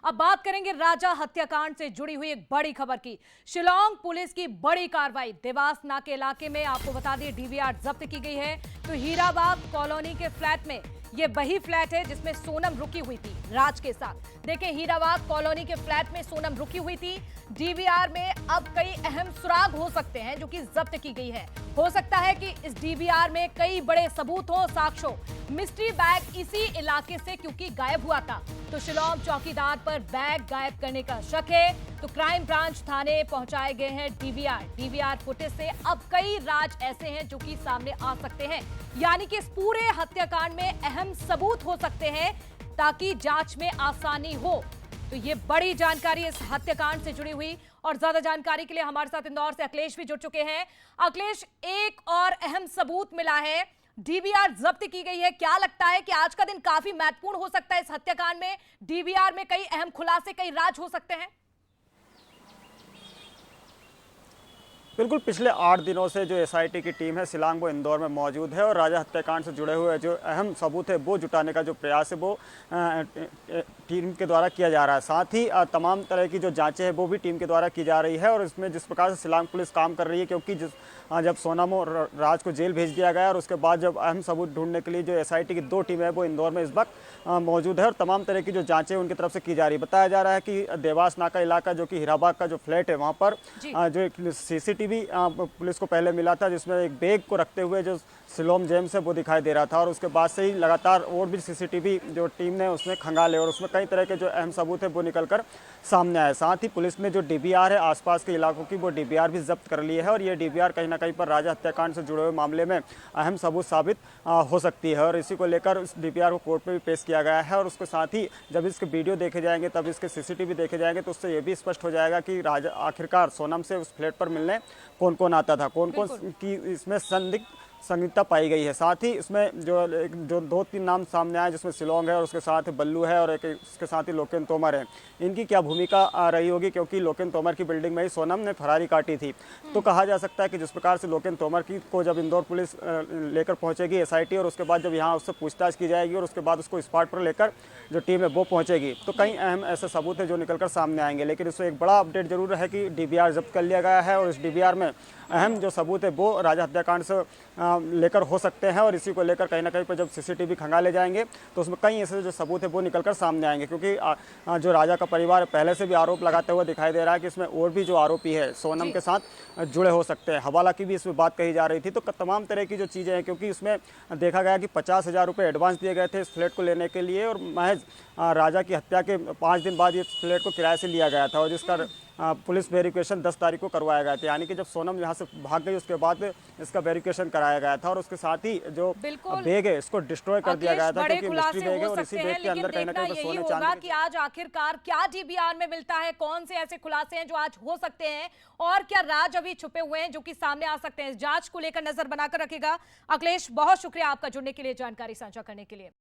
अब बात करेंगे राजा हत्याकांड से जुड़ी हुई एक बड़ी खबर की। शिलांग पुलिस की बड़ी कार्रवाई। देवास नाके इलाके में आपको बता दें डीवीआर जब्त की गई है। तो हीराबाग कॉलोनी के फ्लैट में, ये वही फ्लैट है जिसमें सोनम रुकी हुई थी राज के साथ। देखिए, हीराबाग कॉलोनी के फ्लैट में सोनम रुकी हुई थी। डीवीआर में अब कई अहम सुराग हो सकते हैं जो कि जब्त की गई है। हो सकता है कि इस डीवीआर में कई बड़े सबूत हो, साक्ष्य। मिस्ट्री बैग इसी इलाके से क्योंकि गायब हुआ था, तो शिलांग चौकीदार पर बैग गायब करने का शक है। तो क्राइम ब्रांच थाने पहुंचाए गए हैं डीवीआर फुटेज से अब कई राज ऐसे हैं जो कि सामने आ सकते हैं, यानी कि इस पूरे हत्याकांड में अहम सबूत हो सकते हैं ताकि जांच में आसानी हो। तो ये बड़ी जानकारी इस हत्याकांड से जुड़ी हुई। और ज्यादा जानकारी के लिए हमारे साथ इंदौर से अखिलेश भी जुड़ चुके हैं। अखिलेश, एक और अहम सबूत मिला है, डीवीआर जब्त की गई है। क्या लगता है कि आज का दिन काफी महत्वपूर्ण हो सकता है इस हत्याकांड में? डीवीआर में कई अहम खुलासे, कई राज हो सकते हैं। बिल्कुल, पिछले 8 दिनों से जो एसआईटी की टीम है शिलांग वो इंदौर में मौजूद है और राजा हत्याकांड से जुड़े हुए जो अहम सबूत है वो जुटाने का जो प्रयास है वो टीम के द्वारा किया जा रहा है। साथ ही तमाम तरह की जो जांचें हैं वो भी टीम के द्वारा की जा रही है। और इसमें जिस प्रकार से शिलांग पुलिस काम कर रही है, क्योंकि जब सोनम और राज को जेल भेज दिया गया और उसके बाद जब अहम सबूत ढूंढने के लिए जो एसआईटी की 2 टीमें हैं वो इंदौर में इस वक्त मौजूद है और तमाम तरह की जो जाँचें उनकी तरफ से की जा रही है। बताया जा रहा है कि देवास नाका इलाका जो कि हीराबाग का जो फ्लैट है वहाँ पर जो एक सीसीटीवी पुलिस को पहले मिला था, जिसमें एक बैग को रखते हुए जो सिलोम जेम्स है वो दिखाई दे रहा था। और उसके बाद से ही लगातार और भी सीसीटीवी जो टीम ने उसमें खंगाले और उसमें कई तरह के जो अहम सबूत है वो निकलकर सामने आए। साथ ही पुलिस ने जो डीवीआर है आसपास के इलाकों की, वो डीवीआर भी जब्त कर ली है। और ये डीवीआर कहीं ना कहीं पर राजा हत्याकांड से जुड़े हुए मामले में अहम सबूत साबित हो सकती है। और इसी को लेकर इस डीवीआर को कोर्ट में भी पेश किया गया है। और उसके साथ ही जब इसके वीडियो देखे जाएंगे, तब इसके सीसीटीवी देखे जाएंगे, तो उससे ये भी स्पष्ट हो जाएगा कि राजा आखिरकार सोनम से उस फ्लैट पर मिलने कौन कौन आता था, कौन कौन की इसमें संदिग्धता पाई गई है। साथ ही इसमें जो 2-3 नाम सामने आए, जिसमें शिलोंग है और उसके साथ बल्लू है और एक उसके साथ ही लोकेन तोमर है। इनकी क्या भूमिका रही होगी, क्योंकि लोकेन तोमर की बिल्डिंग में ही सोनम ने फरारी काटी थी। तो कहा जा सकता है कि जिस प्रकार से लोकेन तोमर को जब इंदौर पुलिस लेकर पहुंचेगी एसआईटी, और उसके बाद जब यहाँ उससे पूछताछ की जाएगी और उसके बाद उसको स्पॉट पर लेकर जो टीम है वो पहुंचेगी, तो कई अहम ऐसे सबूत है जो निकलकर सामने आएंगे। लेकिन इसमें एक बड़ा अपडेट जरूर है कि डीवीआर जब्त कर लिया गया है और इस डीवीआर में अहम जो सबूत है वो राजा हत्याकांड से लेकर हो सकते हैं। और इसी को लेकर कहीं ना कहीं पर जब सीसीटीवी खंगाले जाएंगे तो उसमें कई ऐसे जो सबूत है वो निकलकर सामने आएंगे। क्योंकि जो राजा का परिवार पहले से भी आरोप लगाते हुए दिखाई दे रहा है कि इसमें और भी जो आरोपी है सोनम के साथ जुड़े हो सकते हैं। हवाला की भी इसमें बात कही जा रही थी। तो तमाम तरह की जो चीज़ें हैं, क्योंकि इसमें देखा गया कि 50,000 रुपये एडवांस दिए गए थे इस फ्लैट को लेने के लिए, और महज राजा की हत्या के 5 दिन बाद ये फ्लैट को किराए से लिया गया था और जिसका पुलिस वेरिफिकेशन 10 तारीख को करवाया गया था। यानी कि जब सोनम यहाँ से भाग गई उसके बाद इसका वेरिफिकेशन कराया गया था। और उसके साथ ही जो बैग है इसको डिस्ट्रॉय कर दिया गया था, क्योंकि मिस्ट्री बैग है और इसी बैग के अंदर कहीं ना कहीं सोने चांदी कि आज आखिरकार क्या डीवीआर में मिलता है, कौन से ऐसे खुलासे हैं जो आज हो सकते हैं और क्या राज अभी छुपे हुए हैं जो कि सामने आ सकते हैं। इस जांच को लेकर नजर बनाकर रखेगा। अखिलेश, बहुत शुक्रिया आपका जुड़ने के लिए, जानकारी साझा करने के लिए।